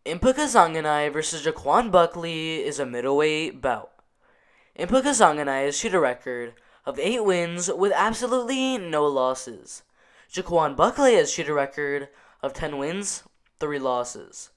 Impa Kasanganay versus Joaquin Buckley is a middleweight bout. Impa Kasanganay has shoot a record of 8 wins with absolutely no losses. Joaquin Buckley has shoot a record of 10 wins, 3 losses.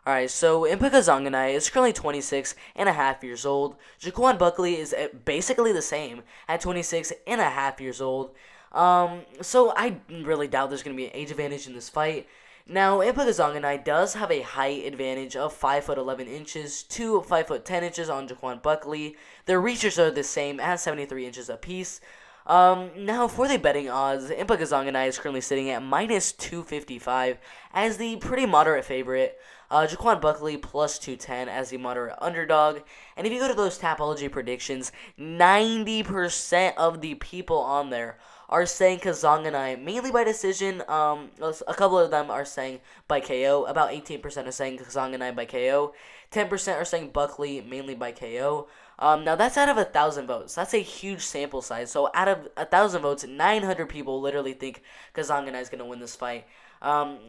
Alright, so Impa Kasanganay is currently 26 and a half years old. Joaquin Buckley is basically the same at 26 and a half years old. So I really doubt there's going to be an age advantage in this fight. Now, Impa Kasanganay does have a height advantage of 5 foot 11 inches to 5 foot 10 inches on Joaquin Buckley. Their reaches are the same at 73 inches apiece. Now, for the betting odds, Impa Kasanganay is currently sitting at minus 255 as the pretty moderate favorite. Joaquin Buckley plus 210 as the moderate underdog. And if you go to those Tapology predictions, 90% of the people on there are saying Kasanganay mainly by decision. A couple of them are saying by KO. About 18% are saying Kasanganay by KO. 10% are saying Buckley mainly by KO. Now that's out of 1,000 votes. That's a huge sample size. So out of 1,000 votes, 900 people literally think Kasanganay is going to win this fight.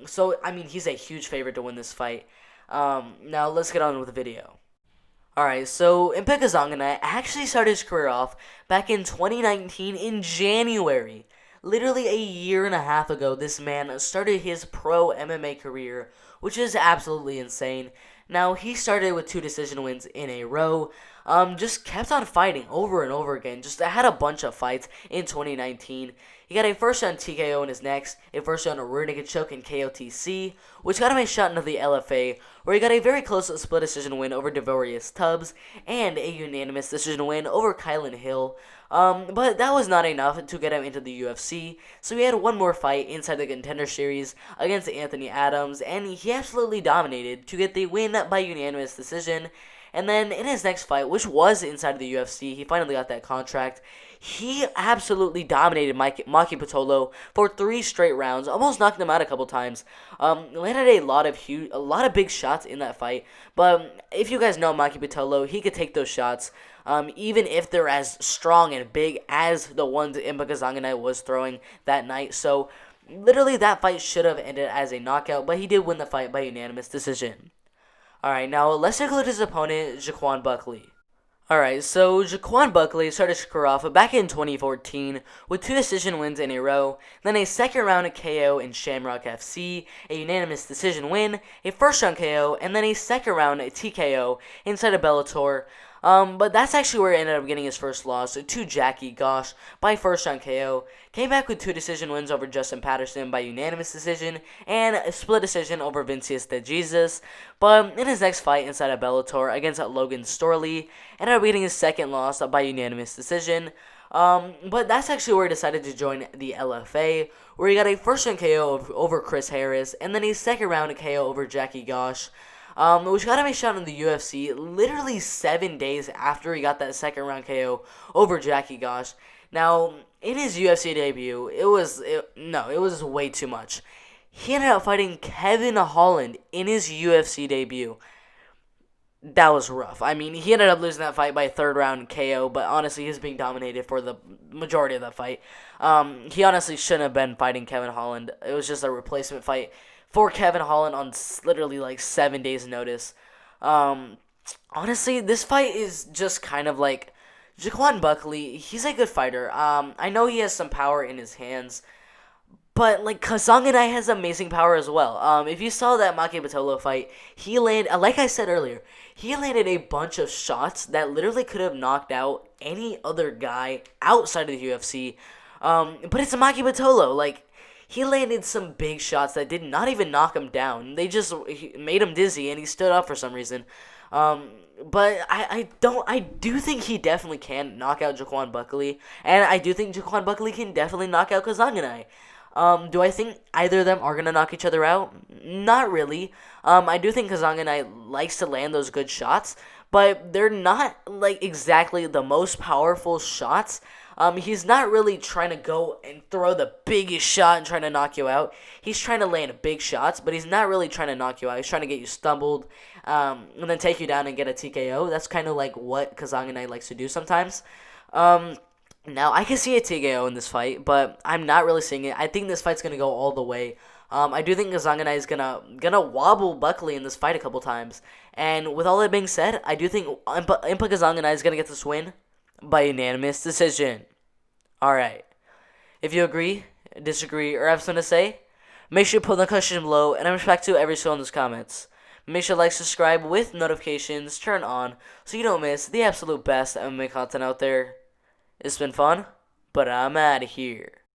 So I mean, he's a huge favorite to win this fight. Now let's get on with the video. Alright, so Impa Kasanganay actually started his career off back in 2019 in January. Literally a year and a half ago, this man started his pro MMA career, which is absolutely insane. Now, he started with 2 decision wins in a row. Just kept on fighting over and over again. Just had a bunch of fights in 2019. He got a first round TKO in his next, a first round rear naked choke in KOTC, which got him a shot into the LFA, where he got a very close split decision win over Devorius Tubbs, and a unanimous decision win over Kylan Hill. But that was not enough to get him into the UFC, so he had one more fight inside the Contender Series against Anthony Adams, and he absolutely dominated to get the win by unanimous decision. And then in his next fight, which was inside of the UFC, he finally got that contract. He absolutely dominated Maki Pitolo for 3 straight rounds, almost knocked him out a couple times. Landed a lot of big shots in that fight. But if you guys know Maki Pitolo, he could take those shots, even if they're as strong and big as the ones Impa Kasanganay was throwing that night. So literally, that fight should have ended as a knockout, but he did win the fight by unanimous decision. Alright, now let's take a look at his opponent, Joaquin Buckley. Alright, so Joaquin Buckley started his career off back in 2014 with 2 decision wins in a row, then a second round KO in Shamrock FC, a unanimous decision win, a first round KO, and then a second round TKO inside of Bellator. But that's actually where he ended up getting his first loss to Jackie Gosh by first round KO. Came back with 2 decision wins over Justin Patterson by unanimous decision and a split decision over Vincius de Jesus. But in his next fight inside of Bellator against Logan Storley, ended up getting his second loss by unanimous decision. But that's actually where he decided to join the LFA, where he got a first round KO over Chris Harris and then a second round KO over Jackie Gosh. Which got him a shot in the UFC literally 7 days after he got that second round KO over Jackie Gosh. Now, in his UFC debut, it was way too much. He ended up fighting Kevin Holland in his UFC debut. That was rough. I mean, he ended up losing that fight by 3rd round KO, but honestly, he was being dominated for the majority of that fight. He honestly shouldn't have been fighting Kevin Holland. It was just a replacement fight for Kevin Holland on literally like 7 days' notice. Honestly, this fight is just kind of like Joaquin Buckley. He's a good fighter. I know he has some power in his hands, but like Kasanganay has amazing power as well. If you saw that Maki Pitolo fight, he landed, like I said earlier, he landed a bunch of shots that literally could have knocked out any other guy outside of the UFC. But it's Maki Pitolo, like. He landed some big shots that did not even knock him down. They just made him dizzy, and he stood up for some reason. But I do think he definitely can knock out Joaquin Buckley, and I do think Joaquin Buckley can definitely knock out Kasanganay. Do I think either of them are gonna knock each other out? Not really. I do think Kasanganay likes to land those good shots, but they're not like exactly the most powerful shots. He's not really trying to go and throw the biggest shot and trying to knock you out. He's trying to land big shots, but he's not really trying to knock you out. He's trying to get you stumbled, and then take you down and get a TKO. That's kind of like what Kasanganay likes to do sometimes. Now, I can see a TKO in this fight, but I'm not really seeing it. I think this fight's going to go all the way. I do think Kasanganay is gonna wobble Buckley in this fight a couple times. And with all that being said, I do think Impa Kasanganay is gonna get this win by unanimous decision. All right. If you agree, disagree, or have something to say, make sure to put in the question below, and I respect to every single in those comments. Make sure to like, subscribe with notifications turned on so you don't miss the absolute best MMA content out there. It's been fun, but I'm out of here.